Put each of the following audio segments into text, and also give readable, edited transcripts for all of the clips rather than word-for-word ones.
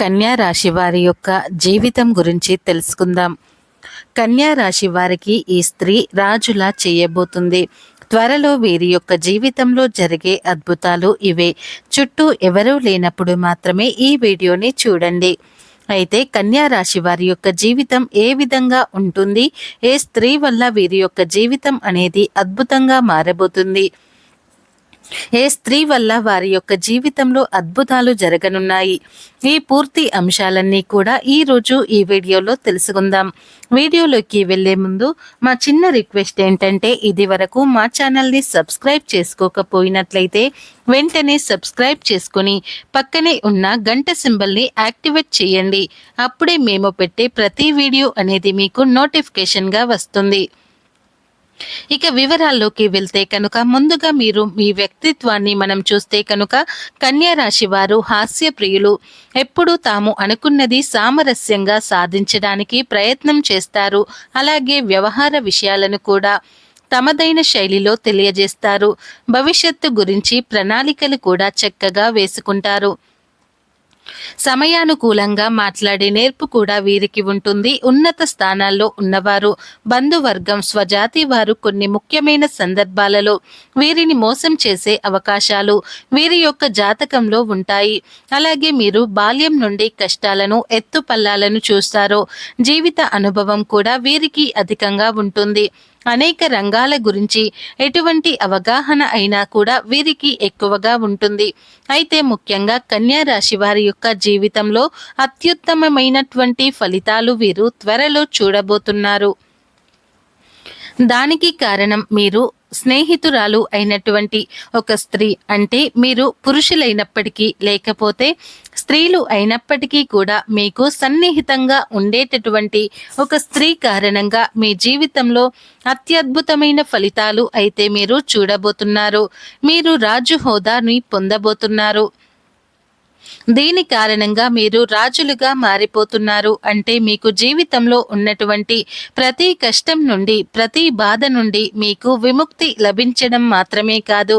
కన్యా రాశి వారి యొక్క జీవితం గురించి తెలుసుకుందాం. కన్యా రాశి వారికి ఈ స్త్రీ రాజులా చేయబోతుంది. త్వరలో వీరి యొక్క జీవితంలో జరిగే అద్భుతాలు ఇవే. చుట్టూ ఎవరూ లేనప్పుడు మాత్రమే ఈ వీడియోని చూడండి. అయితే కన్యా రాశి వారి యొక్క జీవితం ఏ విధంగా ఉంటుంది, ఏ స్త్రీ వల్ల వీరి యొక్క జీవితం అనేది అద్భుతంగా మారబోతుంది, ఏ స్త్రీ వల్ల వారి యొక్క జీవితంలో అద్భుతాలు జరగనున్నాయి, ఈ పూర్తి అంశాలన్నీ కూడా ఈరోజు ఈ వీడియోలో తెలుసుకుందాం. వీడియోలోకి వెళ్లే ముందు మా చిన్న రిక్వెస్ట్ ఏంటంటే, ఇది వరకు మా ఛానల్ని సబ్స్క్రైబ్ చేసుకోకపోయినట్లయితే వెంటనే సబ్స్క్రైబ్ చేసుకుని పక్కనే ఉన్న గంట సింబల్ని యాక్టివేట్ చేయండి. అప్పుడే మేము పెట్టే ప్రతి వీడియో అనేది మీకు నోటిఫికేషన్గా వస్తుంది. ఇక వివరాల్లోకి వెళ్తే కనుక, ముందుగా మీరు మీ వ్యక్తిత్వాన్ని మనం చూస్తే కనుక, కన్యా రాశి వారు హాస్య ప్రియులు. ఎప్పుడూ తాము అనుకున్నది సామరస్యంగా సాధించడానికి ప్రయత్నం చేస్తారు. అలాగే వ్యవహార విషయాలను కూడా తమదైన శైలిలో తెలియజేస్తారు. భవిష్యత్తు గురించి ప్రణాళికలు కూడా చక్కగా వేసుకుంటారు. సమయానుకూలంగా మాట్లాడే నేర్పు కూడా వీరికి ఉంటుంది. ఉన్నత స్థానాల్లో ఉన్నవారు, బంధువర్గం, స్వజాతి వారు కొన్ని ముఖ్యమైన సందర్భాలలో వీరిని మోసం చేసే అవకాశాలు వీరి యొక్క జాతకంలో ఉంటాయి. అలాగే మీరు బాల్యం నుండి కష్టాలను, ఎత్తుపల్లాలను చూస్తారో, జీవిత అనుభవం కూడా వీరికి అధికంగా ఉంటుంది. అనేక రంగాల గురించి ఎటువంటి అవగాహన అయినా కూడా వీరికి ఎక్కువగా ఉంటుంది. అయితే ముఖ్యంగా కన్యా రాశి వారి యొక్క జీవితంలో అత్యుత్తమమైనటువంటి ఫలితాలు వీరు త్వరలో చూడబోతున్నారు. దానికి కారణం మీరు స్నేహితురాలు అయినటువంటి ఒక స్త్రీ, అంటే మీరు పురుషులైనప్పటికీ లేకపోతే స్త్రీలు అయినప్పటికీ కూడా మీకు సన్నిహితంగా ఉండేటటువంటి ఒక స్త్రీ కారణంగా మీ జీవితంలో అత్యద్భుతమైన ఫలితాలు అయితే మీరు చూడబోతున్నారు. మీరు రాజు హోదాని పొందబోతున్నారు. దీని కారణంగా మీరు రాజులుగా మారిపోతున్నారు. అంటే మీకు జీవితంలో ఉన్నటువంటి ప్రతి కష్టం నుండి, ప్రతి బాధ నుండి మీకు విముక్తి లభించడం మాత్రమే కాదు,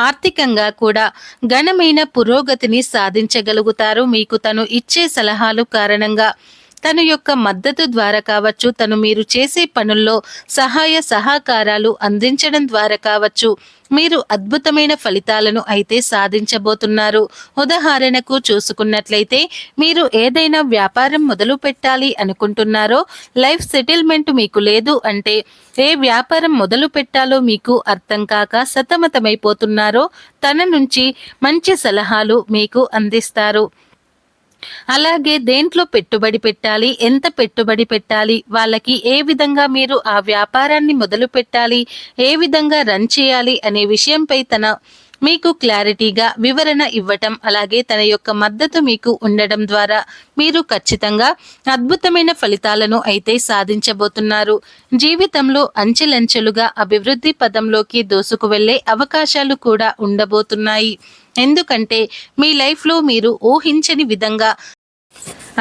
ఆర్థికంగా కూడా ఘనమైన పురోగతిని సాధించగలుగుతారు. మీకు తను ఇచ్చే సలహాలు కారణంగా, తన యొక్క మద్దతు ద్వారా కావచ్చు, తను మీరు చేసే పనుల్లో సహాయ సహకారాలు అందించడం ద్వారా కావచ్చు, మీరు అద్భుతమైన ఫలితాలను అయితే సాధించబోతున్నారు. ఉదాహరణకు చూసుకున్నట్లయితే, మీరు ఏదైనా వ్యాపారం మొదలు పెట్టాలి అనుకుంటున్నారో, లైఫ్ సెటిల్మెంట్ మీకు లేదు అంటే, ఏ వ్యాపారం మొదలు పెట్టాలో మీకు అర్థం కాక సతమతమైపోతున్నారో, తన నుంచి మంచి సలహాలు మీకు అందిస్తారు. అలాగే దేంట్లో పెట్టుబడి పెట్టాలి, ఎంత పెట్టుబడి పెట్టాలి, వాళ్ళకి ఏ విధంగా మీరు ఆ వ్యాపారాన్ని మొదలు పెట్టాలి, ఏ విధంగా రన్ చేయాలి అనే విషయంపై తన మీకు క్లారిటీగా వివరణ ఇవ్వటం, అలాగే తన యొక్క మద్దతు మీకు ఉండడం ద్వారా మీరు ఖచ్చితంగా అద్భుతమైన ఫలితాలను అయితే సాధించబోతున్నారు. జీవితంలో అంచెలంచెలుగా అభివృద్ధి పదంలోకి దూసుకు వెళ్లే అవకాశాలు కూడా ఉండబోతున్నాయి. ఎందుకంటే మీ లైఫ్లో మీరు ఊహించని విధంగా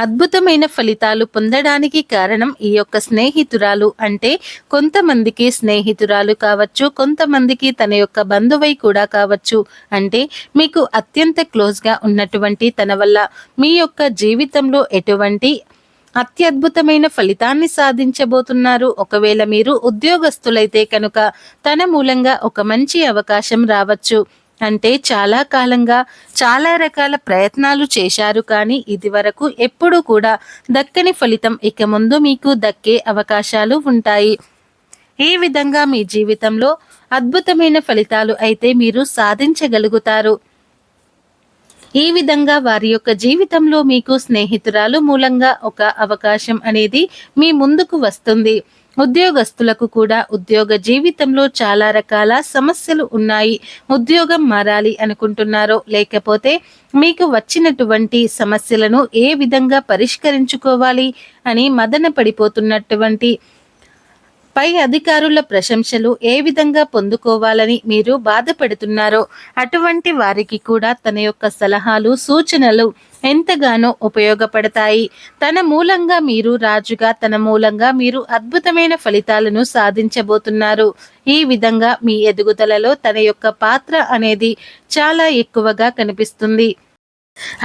అద్భుతమైన ఫలితాలు పొందడానికి కారణం ఈ యొక్క స్నేహితురాలు. అంటే కొంతమందికి స్నేహితురాలు కావచ్చు, కొంతమందికి తన యొక్క బంధువై కూడా కావచ్చు. అంటే మీకు అత్యంత క్లోజ్గా ఉన్నటువంటి తన వల్ల మీ యొక్క జీవితంలో ఎటువంటి అత్యద్భుతమైన ఫలితాన్ని సాధించబోతున్నారు. ఒకవేళ మీరు ఉద్యోగస్తులైతే కనుక తన మూలంగా ఒక మంచి అవకాశం రావచ్చు. అంటే చాలా కాలంగా చాలా రకాల ప్రయత్నాలు చేశారు, కానీ ఇది వరకు ఎప్పుడూ కూడా దక్కని ఫలితం ఇక ముందు మీకు దక్కే అవకాశాలు ఉంటాయి. ఈ విధంగా మీ జీవితంలో అద్భుతమైన ఫలితాలు అయితే మీరు సాధించగలుగుతారు. ఈ విధంగా వారి యొక్క జీవితంలో మీకు స్నేహితురాలు మూలంగా ఒక అవకాశం అనేది మీ ముందుకు వస్తుంది. ఉద్యోగస్తులకు కూడా ఉద్యోగ జీవితంలో చాలా రకాల సమస్యలు ఉన్నాయి. ఉద్యోగం మారాలి అనుకుంటున్నారో, లేకపోతే మీకు వచ్చినటువంటి సమస్యలను ఏ విధంగా పరిష్కరించుకోవాలి అని మదన పడిపోతున్నటువంటి, పై అధికారుల ప్రశంసలు ఏ విధంగా పొందుకోవాలని మీరు బాధపడుతున్నారో, అటువంటి వారికి కూడా తన యొక్క సలహాలు, సూచనలు ఎంతగానో ఉపయోగపడతాయి. తన మూలంగా మీరు రాజుగా, తన మూలంగా మీరు అద్భుతమైన ఫలితాలను సాధించబోతున్నారు. ఈ విధంగా మీ ఎదుగుదలలో తన యొక్క పాత్ర అనేది చాలా ఎక్కువగా కనిపిస్తుంది.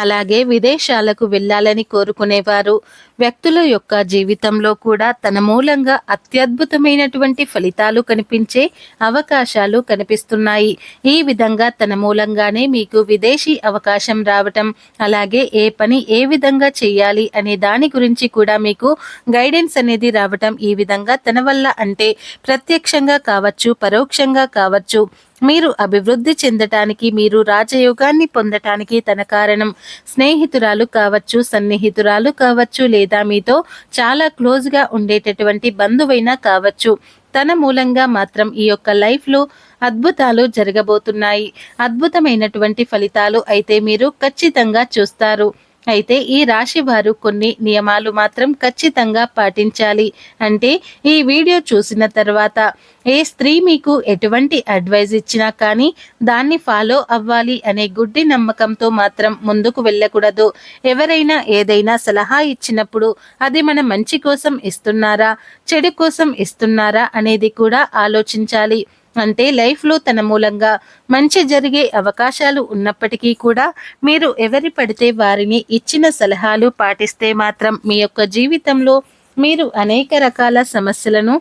అలాగే విదేశాలకు వెళ్ళాలని కోరుకునేవారు వ్యక్తుల యొక్క జీవితంలో కూడా తన మూలంగా అత్యద్భుతమైనటువంటి ఫలితాలు కనిపించే అవకాశాలు కనిపిస్తున్నాయి. ఈ విధంగా తన మూలంగానే మీకు విదేశీ అవకాశం రావటం, అలాగే ఏ పని ఏ విధంగా చేయాలి అనే దాని గురించి కూడా మీకు గైడెన్స్ అనేది రావటం, ఈ విధంగా తన వల్ల అంటే ప్రత్యక్షంగా కావచ్చు, పరోక్షంగా కావచ్చు, మీరు అభివృద్ధి చెందటానికి, మీరు రాజయోగాన్ని పొందటానికి తన కారణం స్నేహితురాలు కావచ్చు, సన్నిహితురాలు కావచ్చు, లేదా మీతో చాలా క్లోజ్గా ఉండేటటువంటి బంధువైనా కావచ్చు. తన మూలంగా మాత్రం ఈ యొక్క లైఫ్లో అద్భుతాలు జరగబోతున్నాయి. అద్భుతమైనటువంటి ఫలితాలు అయితే మీరు ఖచ్చితంగా చూస్తారు. అయితే ఈ రాశి వారు కొన్ని నియమాలు మాత్రం ఖచ్చితంగా పాటించాలి. అంటే ఈ వీడియో చూసిన తర్వాత ఏ స్త్రీ మీకు ఎటువంటి అడ్వైజ్ ఇచ్చినా కానీ దాన్ని ఫాలో అవ్వాలి అనే గుడ్డి నమ్మకంతో మాత్రం ముందుకు వెళ్ళకూడదు. ఎవరైనా ఏదైనా సలహా ఇచ్చినప్పుడు అది మన మంచి కోసం ఇస్తున్నారా, చెడు కోసం ఇస్తున్నారా అనేది కూడా ఆలోచించాలి. అంటే లైఫ్లో తన మూలంగా మంచి జరిగే అవకాశాలు ఉన్నప్పటికీ కూడా మీరు ఎవరి పడితే వారిని ఇచ్చిన సలహాలు పాటిస్తే మాత్రం మీ యొక్క జీవితంలో మీరు అనేక రకాల సమస్యలను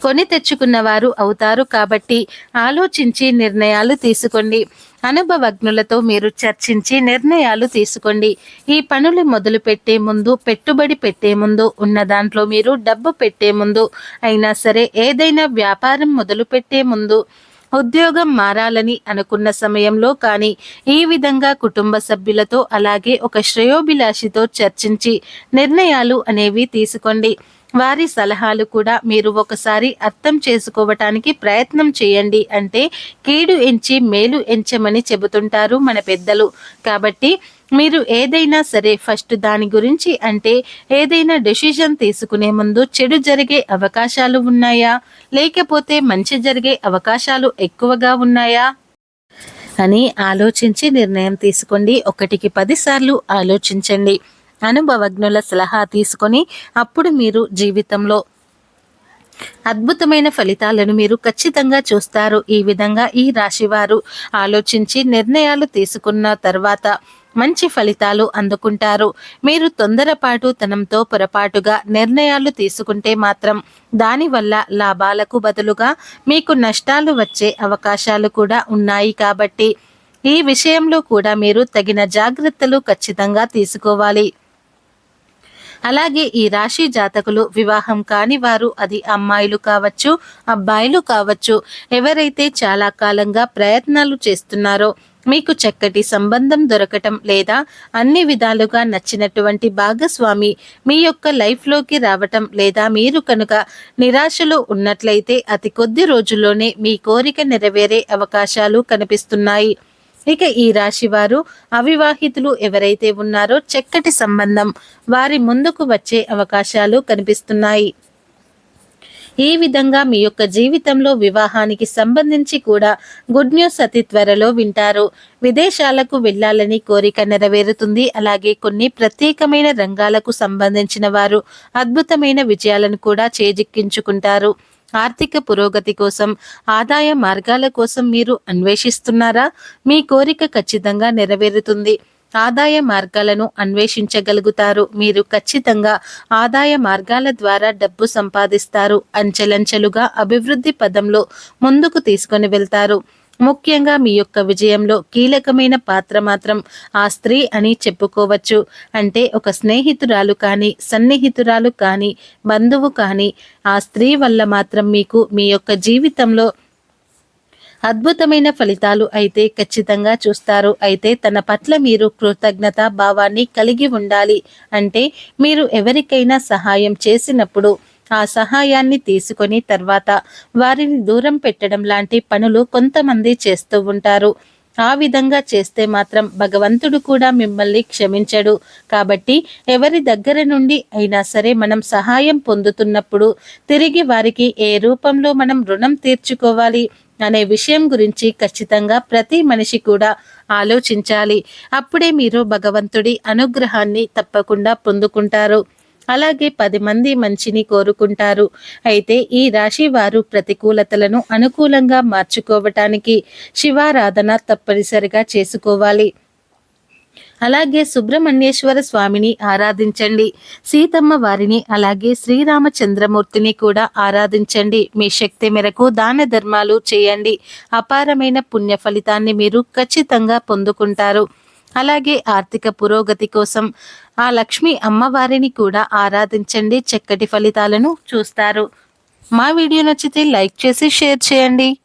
కొని తెచ్చుకున్నవారు అవుతారు. కాబట్టి ఆలోచించి నిర్ణయాలు తీసుకోండి. అనుభవజ్ఞులతో మీరు చర్చించి నిర్ణయాలు తీసుకోండి. ఈ పనులు మొదలు పెట్టే ముందు, పెట్టుబడి పెట్టే ముందు, ఉన్న దాంట్లో మీరు డబ్బు పెట్టే ముందు అయినా సరే, ఏదైనా వ్యాపారం మొదలు పెట్టే ముందు, ఉద్యోగం మారాలని అనుకున్న సమయంలో కానీ ఈ విధంగా కుటుంబ సభ్యులతో అలాగే ఒక శ్రేయోభిలాషితో చర్చించి నిర్ణయాలు అనేవి తీసుకోండి. వారి సలహాలు కూడా మీరు ఒకసారి అర్థం చేసుకోవటానికి ప్రయత్నం చేయండి. అంటే కీడు ఎంచి మేలు ఎంచమని చెబుతుంటారు మన పెద్దలు. కాబట్టి మీరు ఏదైనా సరే ఫస్ట్ దాని గురించి, అంటే ఏదైనా డెసిషన్ తీసుకునే ముందు చెడు జరిగే అవకాశాలు ఉన్నాయా, లేకపోతే మంచి జరిగే అవకాశాలు ఎక్కువగా ఉన్నాయా అని ఆలోచించి నిర్ణయం తీసుకోండి. 1కి 10 సార్లు ఆలోచించండి. అనుభవజ్ఞుల సలహా తీసుకొని అప్పుడు మీరు జీవితంలో అద్భుతమైన ఫలితాలను మీరు ఖచ్చితంగా చూస్తారు. ఈ విధంగా ఈ రాశివారు ఆలోచించి నిర్ణయాలు తీసుకున్న తర్వాత మంచి ఫలితాలు అందుకుంటారు. మీరు తొందరపాటు తనంతో పొరపాటుగా నిర్ణయాలు తీసుకుంటే మాత్రం దానివల్ల లాభాలకు బదులుగా మీకు నష్టాలు వచ్చే అవకాశాలు కూడా ఉన్నాయి. కాబట్టి ఈ విషయంలో కూడా మీరు తగిన జాగ్రత్తలు ఖచ్చితంగా తీసుకోవాలి. అలాగే ఈ రాశి జాతకులు వివాహం కాని వారు, అది అమ్మాయిలు కావచ్చు, అబ్బాయిలు కావచ్చు, ఎవరైతే చాలా కాలంగా ప్రయత్నాలు చేస్తున్నారో మీకు చక్కటి సంబంధం దొరకటం, లేదా అన్ని విధాలుగా నచ్చినటువంటి భాగస్వామి మీ యొక్క లైఫ్లోకి రావటం, లేదా మీరు కనుక నిరాశలో ఉన్నట్లయితే అతి కొద్ది రోజుల్లోనే మీ కోరిక నెరవేరే అవకాశాలు కనిపిస్తున్నాయి. ఇక ఈ రాశి వారు అవివాహితులు ఎవరైతే ఉన్నారో చక్కటి సంబంధం వారి ముందుకు వచ్చే అవకాశాలు కనిపిస్తున్నాయి. ఈ విధంగా మీ యొక్క జీవితంలో వివాహానికి సంబంధించి కూడా గుడ్ న్యూస్ అతి త్వరలో వింటారు. విదేశాలకు వెళ్ళాలని కోరిక నెరవేరుతుంది. అలాగే కొన్ని ప్రత్యేకమైన రంగాలకు సంబంధించిన వారు అద్భుతమైన విజయాలను కూడా చేజిక్కించుకుంటారు. ఆర్థిక పురోగతి కోసం, ఆదాయ మార్గాల కోసం మీరు అన్వేషిస్తున్నారా? మీ కోరిక ఖచ్చితంగా నెరవేరుతుంది. ఆదాయ మార్గాలను అన్వేషించగలుగుతారు. మీరు ఖచ్చితంగా ఆదాయ మార్గాల ద్వారా డబ్బు సంపాదిస్తారు. అంచెలంచెలుగా అభివృద్ధి పదంలో ముందుకు తీసుకొని వెళ్తారు. ముఖ్యంగా మీ యొక్క విజయంలో కీలకమైన పాత్ర మాత్రం ఆ స్త్రీ అని చెప్పుకోవచ్చు. అంటే ఒక స్నేహితురాలు కానీ, సన్నిహితురాలు కానీ, బంధువు కానీ, ఆ స్త్రీ వల్ల మాత్రం మీకు మీ యొక్క జీవితంలో అద్భుతమైన ఫలితాలు అయితే ఖచ్చితంగా చూస్తారు. అయితే తన పట్ల మీరు కృతజ్ఞత భావాన్ని కలిగి ఉండాలి. అంటే మీరు ఎవరికైనా సహాయం చేసినప్పుడు ఆ సహాయాన్ని తీసుకొని తర్వాత వారిని దూరం పెట్టడం లాంటి పనులు కొంతమంది చేస్తూ ఉంటారు. ఆ విధంగా చేస్తే మాత్రం భగవంతుడు కూడా మిమ్మల్ని క్షమించడు. కాబట్టి ఎవరి దగ్గర నుండి అయినా సరే మనం సహాయం పొందుతున్నప్పుడు తిరిగి వారికి ఏ రూపంలో మనం రుణం తీర్చుకోవాలి అనే విషయం గురించి ఖచ్చితంగా ప్రతి మనిషి కూడా ఆలోచించాలి. అప్పుడే మీరు భగవంతుడి అనుగ్రహాన్ని తప్పకుండా పొందుకుంటారు. అలాగే 10 మంది మంచిని కోరుకుంటారు. అయితే ఈ రాశి వారు ప్రతికూలతలను అనుకూలంగా మార్చుకోవటానికి శివారాధన తప్పనిసరిగా చేసుకోవాలి. అలాగే సుబ్రహ్మణ్యేశ్వర స్వామిని ఆరాధించండి. సీతమ్మ వారిని అలాగే శ్రీరామచంద్రమూర్తిని కూడా ఆరాధించండి. మీ శక్తి మేరకు దాన ధర్మాలు చేయండి. అపారమైన పుణ్య ఫలితాన్ని మీరు ఖచ్చితంగా పొందుకుంటారు. అలాగే ఆర్థిక పురోగతి కోసం ఆ లక్ష్మీ అమ్మవారిని కూడా ఆరాధించండి. చక్కటి ఫలితాలను చూస్తారు. మా వీడియో నచ్చితే లైక్ చేసి షేర్ చేయండి.